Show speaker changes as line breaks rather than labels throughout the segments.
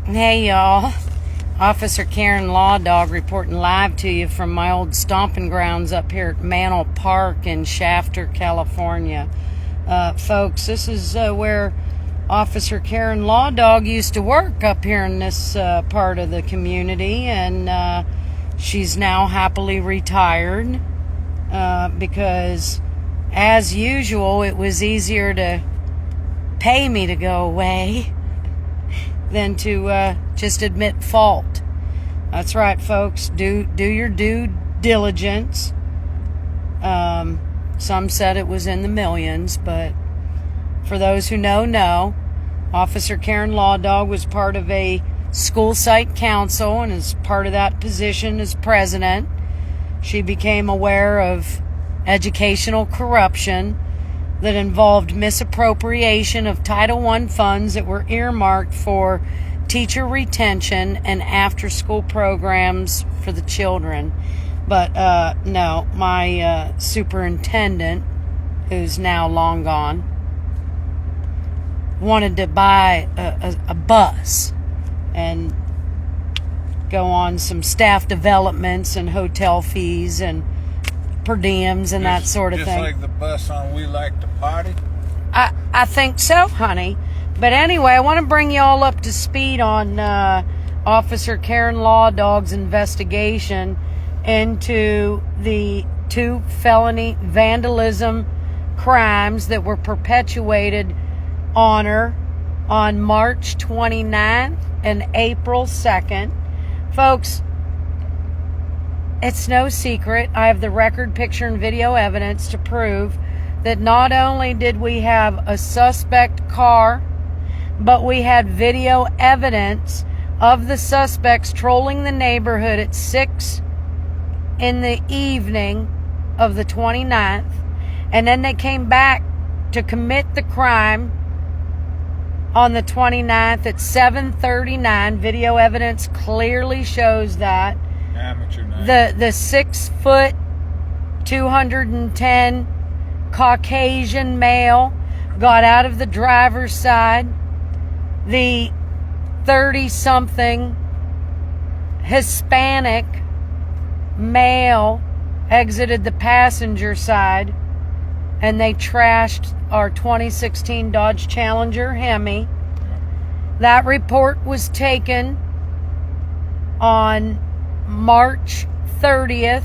Hey y'all, Officer Karen Lawdawg reporting live to you from my old stomping grounds up here at Mantle Park in Shafter, California. Folks, this is where Officer Karen Lawdawg used to work up here in this part of the community, and she's now happily retired because, as usual, it was easier to pay me to go away than to just admit fault. That's right, folks. Do your due diligence. Some said it was in the millions, but for those who know, Officer Karen Lawdawg was part of a school site council, and as part of that position as president, she became aware of educational corruption that involved misappropriation of Title I funds that were earmarked for teacher retention and after-school programs for the children. But no, my superintendent, who's now long gone, wanted to buy a bus and go on some staff developments and hotel fees and per diems and that sort of thing.
Just like the bus on We Like to Party?
I think so, honey. But anyway, I want to bring you all up to speed on Officer Karen Lawdawg's investigation into the 2 felony vandalism crimes that were perpetuated on her on March 29th and April 2nd. Folks, it's no secret. I have the record, picture, and video evidence to prove that not only did we have a suspect car, but we had video evidence of the suspects trolling the neighborhood at 6 in the evening of the 29th. And then they came back to commit the crime on the 29th at 7:39. Video evidence clearly shows that.
Amateur night.
The 6 foot, 210 Caucasian male got out of the driver's side. The 30-something Hispanic male exited the passenger side, and they trashed our 2016 Dodge Challenger Hemi. That report was taken on March 30th,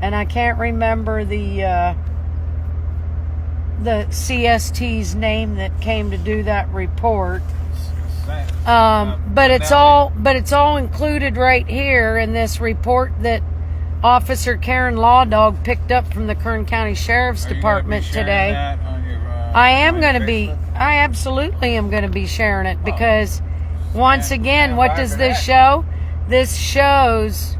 and I can't remember the CST's name that came to do that report. But it's all included right here in this report that Officer Karen Lawdawg picked up from the Kern County Sheriff's Department today. I absolutely am going to be sharing it, because once again, what does this show? This shows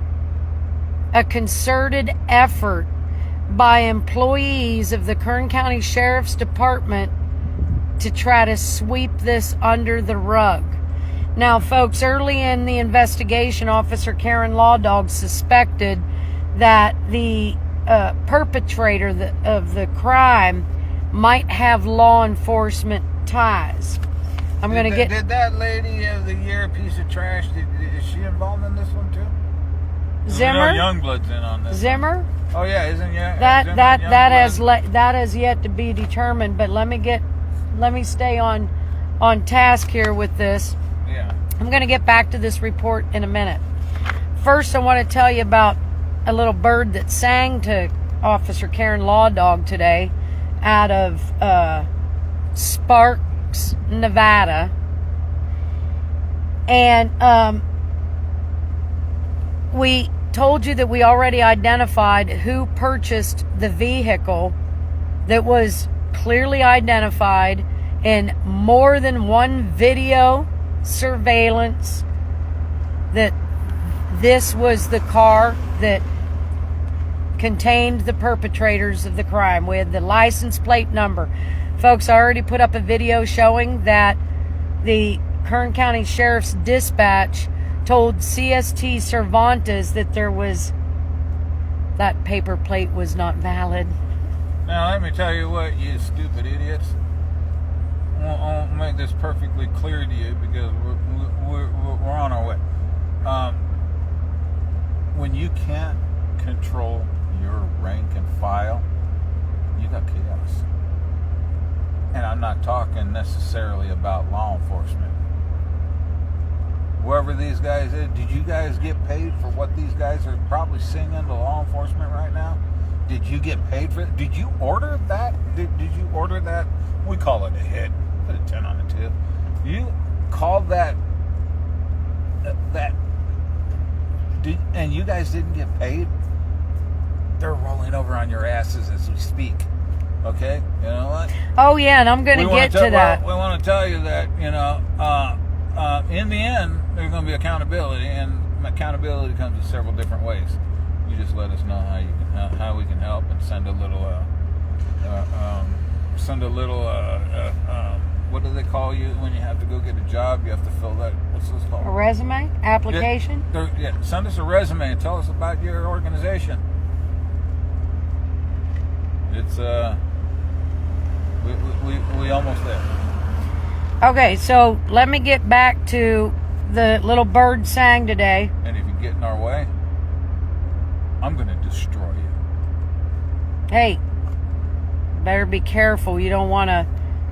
a concerted effort by employees of the Kern County Sheriff's Department to try to sweep this under the rug. Now, folks, early in the investigation, Officer Karen Lawdawg suspected that the perpetrator of the crime might have law enforcement ties.
Did that lady of the year piece of trash, is she involved in this one too?
Zimmer?
Youngblood's in on this.
Zimmer?
One. Oh yeah, isn't
that has yet to be determined. But let me stay on task here with this.
Yeah.
I'm going to get back to this report in a minute. First, I want to tell you about a little bird that sang to Officer Karen Lawdawg today out of Sparks, Nevada. And we told you that we already identified who purchased the vehicle that was clearly identified in more than one video surveillance, that this was the car that contained the perpetrators of the crime. We had the license plate number. Folks, I already put up a video showing that the Kern County Sheriff's Dispatch told CST Cervantes that that paper plate was not valid.
Now, let me tell you what, you stupid idiots. I'll make this perfectly clear to you, because not talking necessarily about law enforcement. Whoever these guys is, did you guys get paid for what these guys are probably singing to law enforcement right now? Did you get paid for it? Did you order that? Did you order that? We call it a hit. Put a 10 on the tip. You called that and you guys didn't get paid? They're rolling over on your asses as we speak. Okay? You know what?
Oh, yeah, and I'm going to get to that.
We want to tell you that, in the end, there's going to be accountability, and accountability comes in several different ways. You just let us know how we can help, and send a little what do they call you when you have to go get a job? You have to fill that. What's this called?
A resume? Application?
Yeah. Send us a resume and tell us about your organization. It's we almost there.
Okay, so let me get back to the little bird sang today.
And if you get in our way, I'm going to destroy you.
Hey, better be careful. You don't want to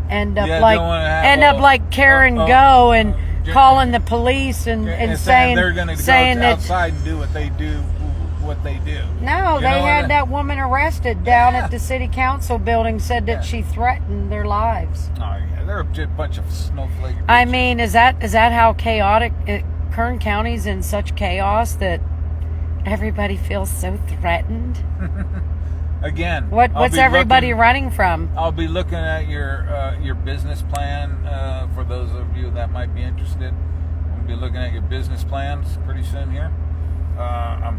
end up like Karen Go and calling the police and saying
they're going to go outside and do what they do.
No, they had that woman arrested down at the city council building, said that she threatened their lives.
Oh yeah, they're a bunch of snowflake bitches.
I mean, is that how chaotic Kern County's in such chaos that everybody feels so threatened?
Again,
what's everybody running from?
I'll be looking at your business plan for those of you that might be interested. We'll be looking at your business plans pretty soon here. I'm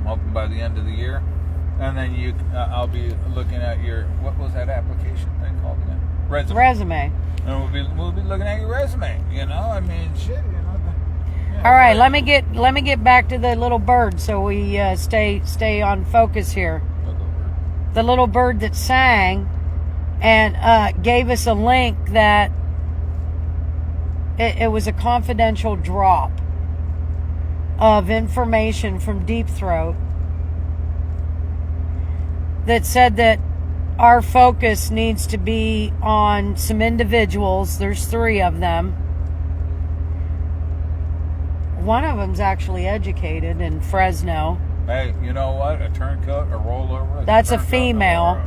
hoping by the end of the year, and then I'll be looking at your, what was that application thing called again? Resume. And we'll be looking at your resume. I mean, shit.
All right, let me get back to the little bird so we stay on focus here. The little bird that sang and gave us a link that it was a confidential drop of information from Deep Throat that said that our focus needs to be on some individuals. There's 3 of them. One of them's actually educated in Fresno.
Hey, you know what? A turncoat, a rollover.
That's a female.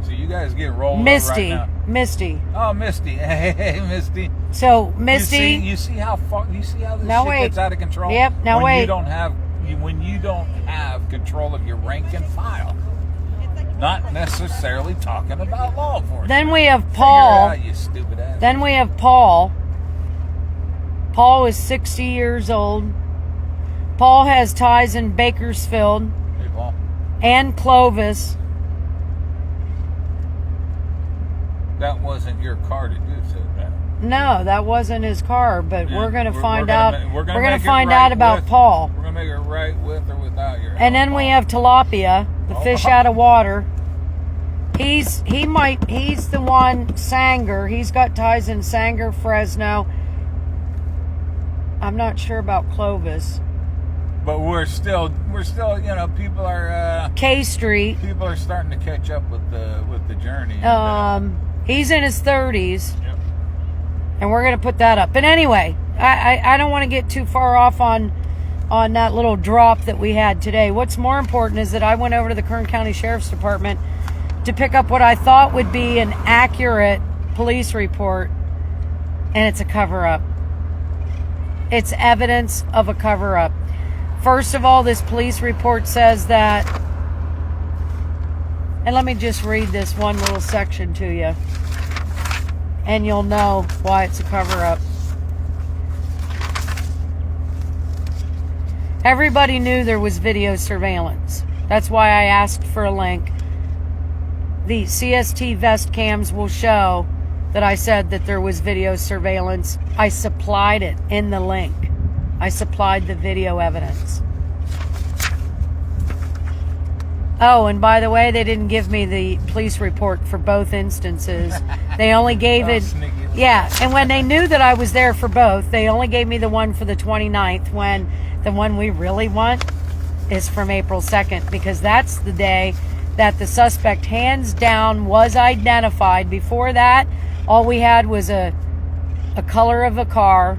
So you guys get rolled over right now.
Misty.
Oh, Misty. Hey, Misty.
So, Misty.
You see how this shit gets out of control?
Yep,
when you don't have control of your rank and file. Not necessarily talking about law enforcement.
Then we have Paul.
Figure it out, you stupid ass.
Then we have Paul. Paul is 60 years old. Paul has ties in Bakersfield.
Hey, Paul.
And Clovis.
That wasn't your car to do so that.
No, that wasn't his car, but we're going to find out. We're going to find
right
out about Paul.
We're going to make it right with or without your help.
And then we have Tilapia, the fish out of water. He's the one, Sanger. He's got ties in Sanger, Fresno. I'm not sure about Clovis.
But we're still, people are
K Street.
People are starting to catch up with the journey.
He's in his 30s.
Yep.
And we're going to put that up. But anyway, I don't want to get too far off on that little drop that we had today. What's more important is that I went over to the Kern County Sheriff's Department to pick up what I thought would be an accurate police report, and it's a cover-up. It's evidence of a cover-up. First of all, this police report says that, and let me just read this one little section to you, and you'll know why it's a cover-up. Everybody knew there was video surveillance. That's why I asked for a link. The CST vest cams will show that I said that there was video surveillance. I supplied it in the link. I supplied the video evidence. Oh, and by the way, they didn't give me the police report for both instances. They only gave it... Yeah, and when they knew that I was there for both, they only gave me the one for the 29th, when the one we really want is from April 2nd, because that's the day that the suspect hands down was identified. Before that, All we had was a color of a car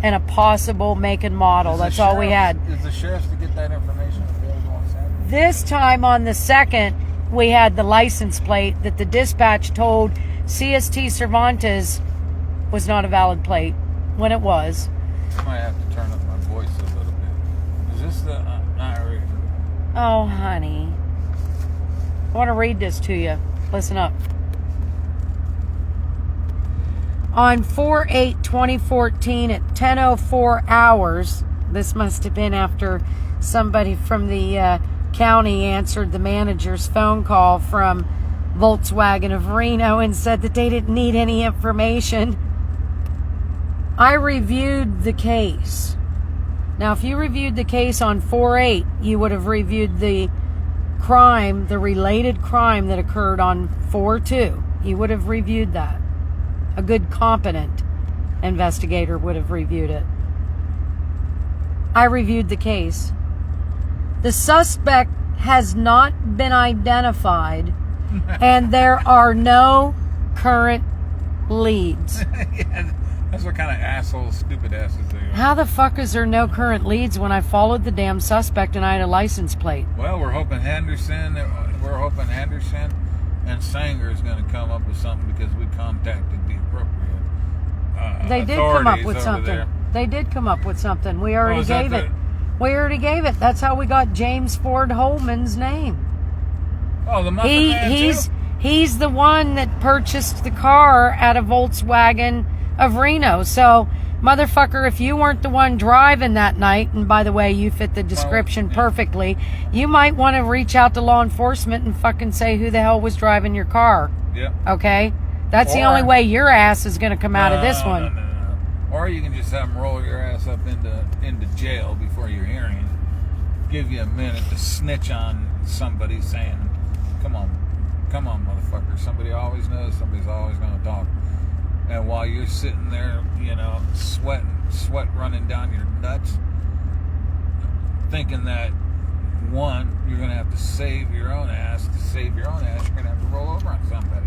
and a possible make and model. That's all we had.
Is the sheriff's to get that information available on Saturday?
This time on the 2nd, we had the license plate that the dispatch told CST Cervantes was not a valid plate when it was.
I might have to turn up my voice a little bit. Is this the...
Oh, honey. I want to read this to you. Listen up. On 4/8/2014 at 10:04 hours, this must have been after somebody from the county answered the manager's phone call from Volkswagen of Reno and said that they didn't need any information. I reviewed the case. Now, if you reviewed the case on 4/8, you would have reviewed the crime, the related crime that occurred on 4/2. You would have reviewed that. A good, competent investigator would have reviewed it. I reviewed the case. The suspect has not been identified, and there are no current leads.
Yeah, that's what kind of assholes, stupid asses they are.
How the fuck is there no current leads when I followed the damn suspect and I had a license plate?
Well, we're hoping Henderson and Sanger is going to come up with something because we contacted the appropriate
They did come up with something.
There.
They did come up with something. We already gave it. We already gave it. That's how we got James Ford Holman's name.
Oh, the Muffin Man too?
He's the one that purchased the car at a Volkswagen of Reno. So, motherfucker, if you weren't the one driving that night, and by the way, you fit the description perfectly, you might want to reach out to law enforcement and fucking say who the hell was driving your car.
Yeah.
Okay? That's the only way your ass is going to come out of this one.
No. Or you can just have them roll your ass up into jail before your hearing. Give you a minute to snitch on somebody saying, come on, motherfucker. Somebody always knows, somebody's always going to talk. And while you're sitting there, sweat running down your nuts, thinking that, one, you're going to have to save your own ass. To save your own ass, you're going to have to roll over on somebody.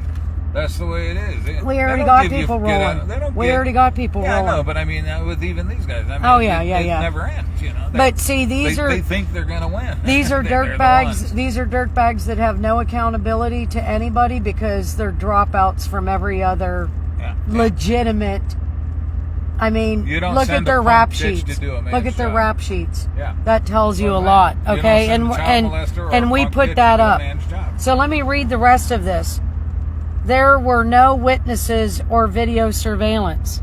That's the way it is.
We already got people rolling. We already got people rolling.
Yeah, I know, but I mean, with even these guys, I mean, it never ends,
But see,
they think they're going to win.
These are dirtbags. These are dirtbags that have no accountability to anybody because they're dropouts from every other legitimate. I mean, look at their rap sheets. Look at their rap sheets.
Yeah.
That tells you a lot, okay? And we put that up. So let me read the rest of this. There were no witnesses or video surveillance.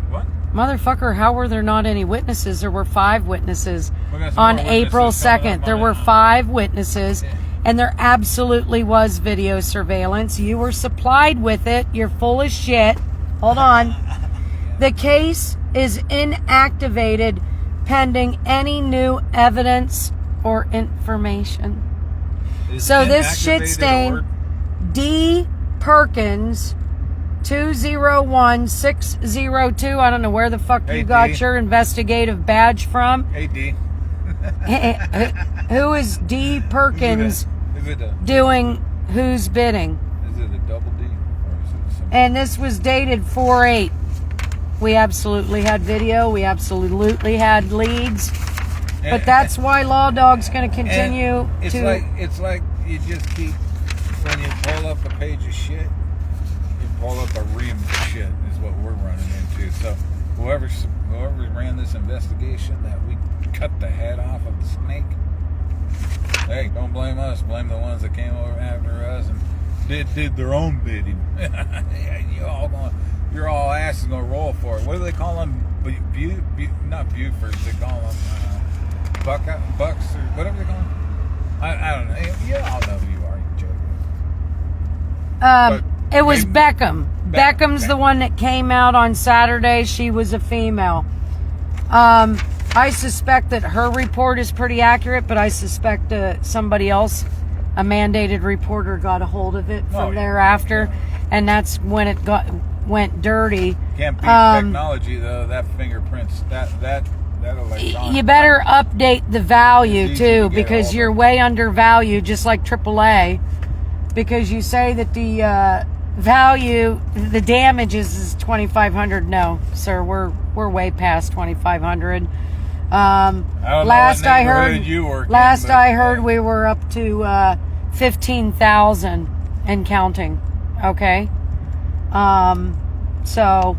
What?
Motherfucker, how were there not any witnesses? There were 5 witnesses on April 2nd. There were 5 witnesses, and there absolutely was video surveillance. You were supplied with it. You're full of shit. Hold on. The case is inactivated pending any new evidence or information. So this shit stain, D. Perkins 201602. I don't know where the fuck you got your investigative badge from.
Hey, D.
Who is D. Perkins doing whose bidding?
Is it a double D? Or is it
and this was dated 4/8. We absolutely had video. We absolutely had leads. But that's why Lawdawg's going to continue
it's like you just keep... When you pull up a page of shit, you pull up a ream of shit is what we're running into. So whoever ran this investigation that we cut the head off of the snake, hey, don't blame us. Blame the ones that came over after us and did their own bidding. Your all ass is gonna roll for it. What do they call them? Not Bufords. They call them Bucks or whatever they call them. I don't know. You all know who you are.
It was Beckham. Beckham's the one that came out on Saturday. She was a female. I suspect that her report is pretty accurate, but I suspect somebody else, a mandated reporter, got a hold of it from thereafter, and that's when it went dirty.
Can't beat technology though. That fingerprints, that electronic.
You better update the value too, because you're way undervalued, just like AAA. Because you say that the value, the damages is $2,500. No, sir, we're way past $2,500. Last I heard, we were up to 15,000 and counting. Okay, so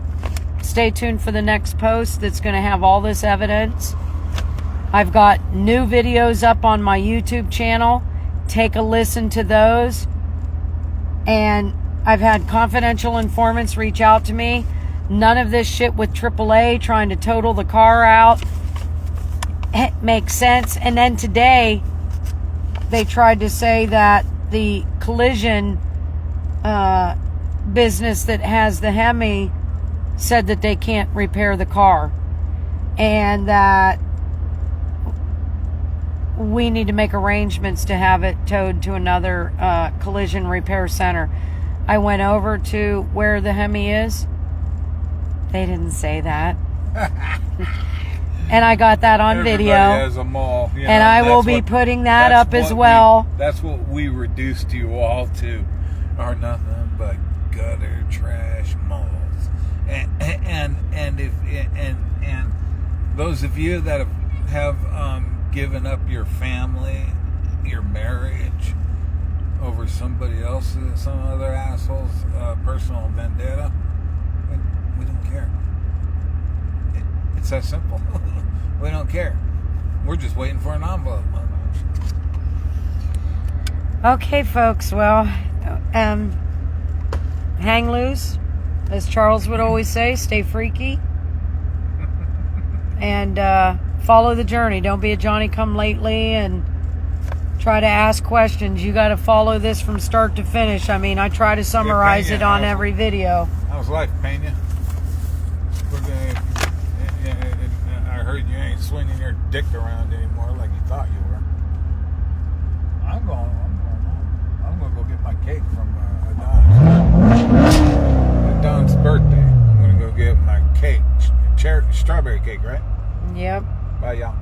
stay tuned for the next post that's going to have all this evidence. I've got new videos up on my YouTube channel. Take a listen to those. And I've had confidential informants reach out to me. None of this shit with AAA trying to total the car out. It makes sense. And then today, they tried to say that the collision business that has the Hemi said that they can't repair the car. And that we need to make arrangements to have it towed to another collision repair center. I went over to where the Hemi is. They didn't say that. And I got that on
Everybody
video.
has a mall, you know,
and I will be putting that up as well.
That's what we reduced you all to, are nothing but gutter trash malls. And those of you that have given up your family, your marriage over somebody else's, some other asshole's personal vendetta, we don't care. It's that simple. We don't care. We're just waiting for an envelope.
Okay, folks. Well, hang loose, as Charles would always say. Stay freaky, and follow the journey. Don't be a Johnny-come-lately and try to ask questions. You got to follow this from start to finish. I mean, I try to summarize it on every video.
How's life, Pena? I heard you ain't swinging your dick around anymore like you thought you were. I'm going to go get my cake from Don's birthday. I'm going to go get my cake. Strawberry cake, right?
Yep.
Bye, y'all.